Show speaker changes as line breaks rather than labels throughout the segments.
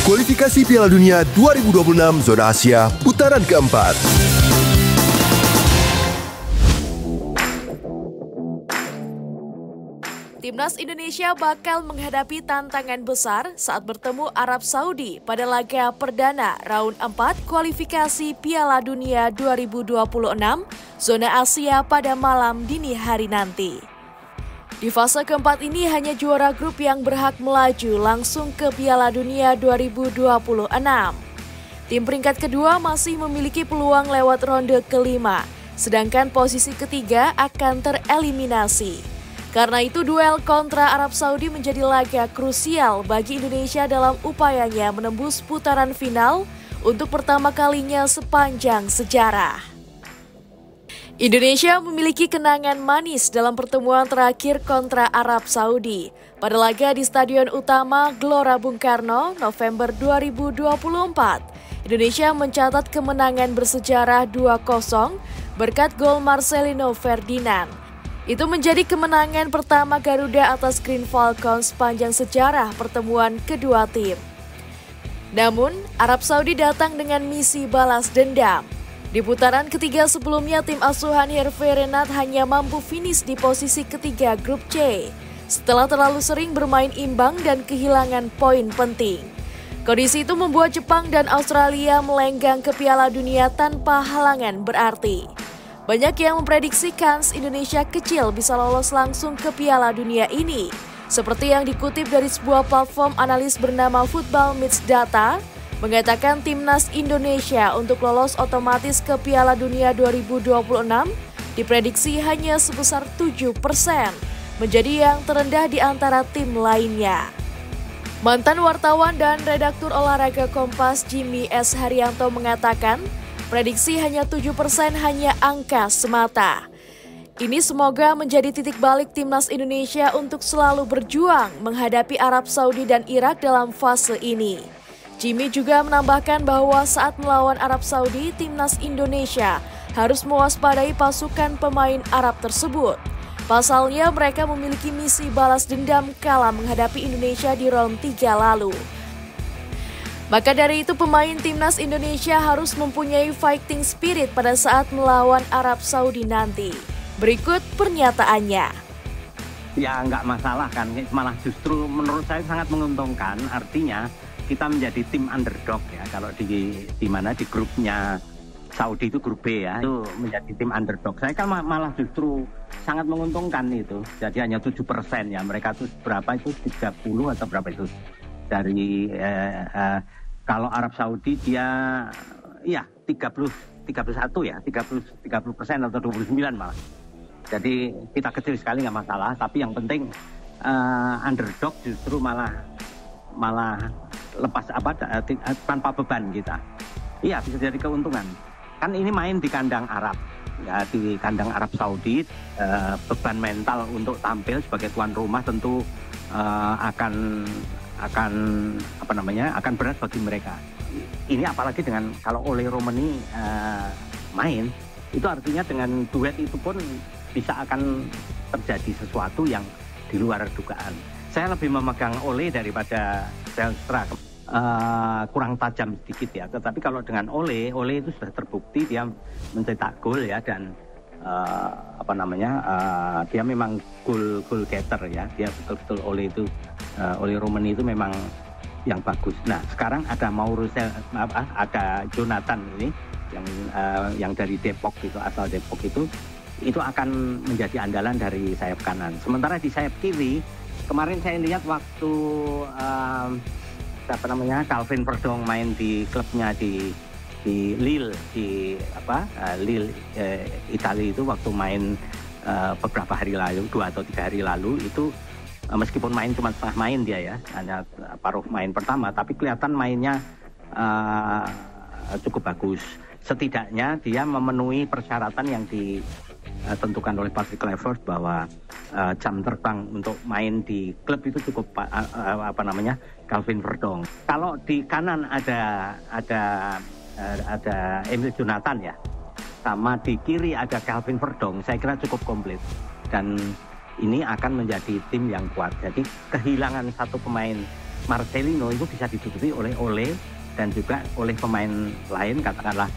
Kualifikasi Piala Dunia 2026 Zona Asia putaran keempat.
Timnas Indonesia bakal menghadapi tantangan besar saat bertemu Arab Saudi pada laga perdana round 4 kualifikasi Piala Dunia 2026 Zona Asia pada malam dini hari nanti. Di fase keempat ini hanya juara grup yang berhak melaju langsung ke Piala Dunia 2026. Tim peringkat kedua masih memiliki peluang lewat ronde kelima, sedangkan posisi ketiga akan tereliminasi. Karena itu duel kontra Arab Saudi menjadi laga krusial bagi Indonesia dalam upayanya menembus putaran final untuk pertama kalinya sepanjang sejarah. Indonesia memiliki kenangan manis dalam pertemuan terakhir kontra Arab Saudi pada laga di Stadion Utama Gelora Bung Karno November 2024. Indonesia mencatat kemenangan bersejarah 2-0 berkat gol Marcelino Ferdinand. Itu menjadi kemenangan pertama Garuda atas Green Falcons sepanjang sejarah pertemuan kedua tim. Namun, Arab Saudi datang dengan misi balas dendam. Di putaran ketiga sebelumnya, tim asuhan Hervé Renard hanya mampu finish di posisi ketiga grup C setelah terlalu sering bermain imbang dan kehilangan poin penting. Kondisi itu membuat Jepang dan Australia melenggang ke Piala Dunia tanpa halangan berarti. Banyak yang memprediksikan Indonesia kecil bisa lolos langsung ke Piala Dunia ini, seperti yang dikutip dari sebuah platform analis bernama Football Myths Data, mengatakan timnas Indonesia untuk lolos otomatis ke Piala Dunia 2026 diprediksi hanya sebesar 7%, menjadi yang terendah di antara tim lainnya. Mantan wartawan dan redaktur olahraga Kompas Jimmy S. Haryanto mengatakan, prediksi hanya 7% hanya angka semata. Ini semoga menjadi titik balik timnas Indonesia untuk selalu berjuang menghadapi Arab Saudi dan Irak dalam fase ini. Jimmy juga menambahkan bahwa saat melawan Arab Saudi, timnas Indonesia harus mewaspadai pasukan pemain Arab tersebut. Pasalnya mereka memiliki misi balas dendam kala menghadapi Indonesia di round 3 lalu. Maka dari itu pemain timnas Indonesia harus mempunyai fighting spirit pada saat melawan Arab Saudi nanti. Berikut pernyataannya.
Ya nggak masalah kan, malah justru menurut saya sangat menguntungkan, artinya kita menjadi tim underdog ya. Kalau di mana di grupnya Saudi itu grup B ya, itu menjadi tim underdog. Saya kan malah justru sangat menguntungkan itu. Jadi hanya 7% ya. Mereka itu berapa itu 30 atau berapa itu dari kalau Arab Saudi dia ya 31 ya, 30% atau 29 malah. Jadi kita kecil sekali nggak masalah, tapi yang penting underdog justru malah lepas tanpa beban kita. Iya, bisa jadi keuntungan. Kan ini main di kandang Arab, ya di kandang Arab Saudi, beban mental untuk tampil sebagai tuan rumah tentu akan berat bagi mereka. Ini apalagi dengan kalau Ole Romani main, itu artinya dengan duet itu pun bisa akan terjadi sesuatu yang di luar dugaan. Saya lebih memegang Ole daripada Zelstra, kurang tajam sedikit ya. Tetapi kalau dengan Ole itu sudah terbukti dia mencetak gol ya, dan dia memang goal getter ya. Dia betul-betul Ole Romani itu memang yang bagus. Nah sekarang ada ada Jonathan ini yang dari Depok itu, asal Depok itu akan menjadi andalan dari sayap kanan. Sementara di sayap kiri kemarin saya lihat waktu Calvin Verdong main di klubnya di Lille Lille Italia itu, waktu main beberapa hari lalu, 2 atau 3 hari lalu itu, meskipun main cuma setengah main dia ya, hanya paruh main pertama, tapi kelihatan mainnya cukup bagus. Setidaknya dia memenuhi persyaratan yang ditentukan oleh Patrick Kluivert bahwa jam terbang untuk main di klub itu cukup Calvin Verdong. Kalau di kanan ada Emil Jonathan ya, sama di kiri ada Calvin Verdong, saya kira cukup komplit dan ini akan menjadi tim yang kuat. Jadi kehilangan satu pemain Marcelino itu bisa diduduki oleh Ole dan juga oleh pemain lain, katakanlah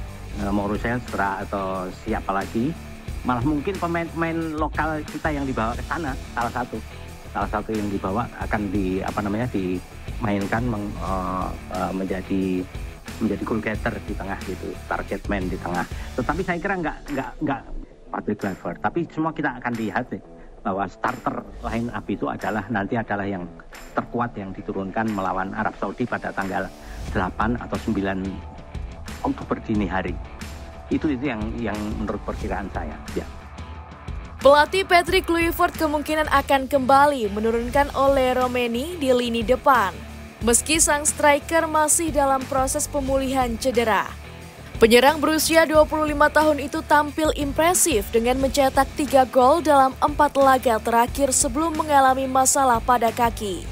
Mauro Zelstra atau siapa lagi. Malah mungkin pemain-pemain lokal kita yang dibawa ke sana, salah satu yang dibawa akan dimainkan menjadi goal getter di tengah gitu, target man di tengah. Tetapi saya kira nggak Patrick Kluivert. Tapi semua kita akan lihat bahwa starter line up itu adalah yang terkuat yang diturunkan melawan Arab Saudi pada tanggal 8 atau 9 Oktober dini hari. Itu yang menurut perkiraan saya. Ya.
Pelatih Patrick Kluivert kemungkinan akan kembali menurunkan Ole Romeni di lini depan, meski sang striker masih dalam proses pemulihan cedera. Penyerang berusia 25 tahun itu tampil impresif dengan mencetak 3 gol dalam 4 laga terakhir sebelum mengalami masalah pada kaki.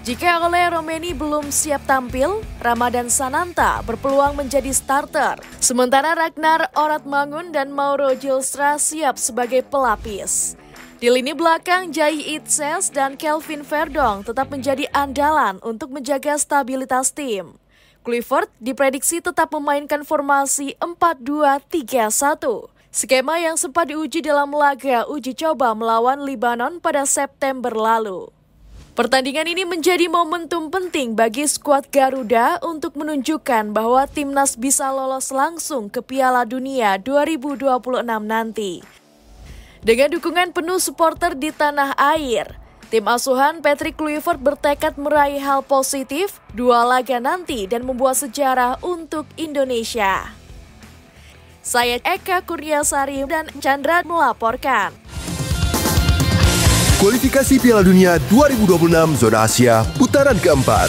Jika Ole Romeni belum siap tampil, Ramadan Sananta berpeluang menjadi starter, sementara Ragnar Oratmangun dan Mauro Zelstra siap sebagai pelapis. Di lini belakang, Jai Itses dan Kelvin Verdong tetap menjadi andalan untuk menjaga stabilitas tim. Kluivert diprediksi tetap memainkan formasi 4-2-3-1, skema yang sempat diuji dalam laga uji coba melawan Libanon pada September lalu. Pertandingan ini menjadi momentum penting bagi skuad Garuda untuk menunjukkan bahwa timnas bisa lolos langsung ke Piala Dunia 2026 nanti. Dengan dukungan penuh supporter di tanah air, tim asuhan Patrick Kluivert bertekad meraih hal positif 2 laga nanti dan membuat sejarah untuk Indonesia. Saya Eka Kurniasari dan Chandra melaporkan.
Kualifikasi Piala Dunia 2026 Zona Asia putaran keempat.